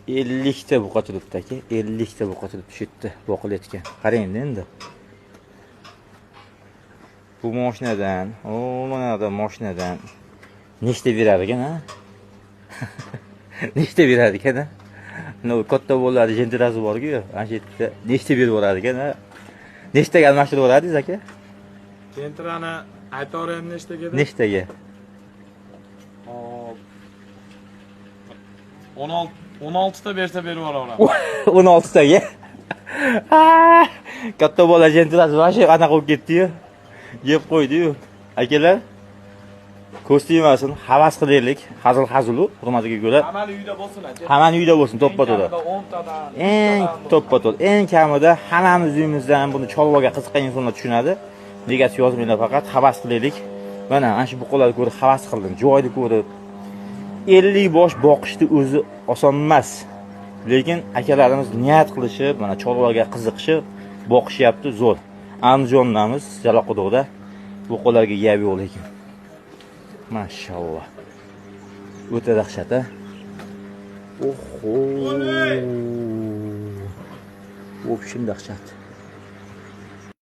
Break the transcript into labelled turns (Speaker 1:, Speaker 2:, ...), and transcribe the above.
Speaker 1: 50 ta buqa turibdi aka. 50 ta buqa turibdi shu yerda boqilayotgan. Qarang endi. Bu mashinadan, mana mashinadan nechta berar ekan, ha? Nechta berar ekan, ha? No, katta bo'ladi, jentirasi bor-ku, ana shu yerda nechta berib yuborar ekan, ha? Nechtaga almashtirib yuboradingiz aka?
Speaker 2: Jentirani aytaveraymi nechtaga deb?
Speaker 1: Nechtaga?
Speaker 2: Hop. 16 ta bersa berib yuboraman.
Speaker 1: 16 taga. Katta bola jentirasi mana shu anaqa bo'lib ketdi-yu. Yeb qo'ydi-yu. Akalar, ko'z tegmasin, havas qilaylik. Hazil-hazilu, hurmatiga ko'ra.
Speaker 2: Hammani uyda bo'lsin aka.
Speaker 1: Hammani uyda bo'lsin, to'ppa-to'g'ri.
Speaker 2: 10 tadan.
Speaker 1: Eng to'ppa-to'g'ri, eng kamida hammamiz uyimizdan buni cholg'aga qiziqqan insonlar tushunadi. Negasi yozmanglar, faqat havas qilaylik. Mana shu buqalarni ko'rib havas qildim, joyni ko'rib. 50 bosh boqishni o'zi oson emas. Lekin akalarimiz niyat qilishib, mana cholg'aga qiziqishib boqishyapti, zo'r. Andijondamiz, Jalaquduqda buqalarga yeb yo'q lekin. Mashalloh. O'ta dahshat, ha. Oho. O'pishim dahshat.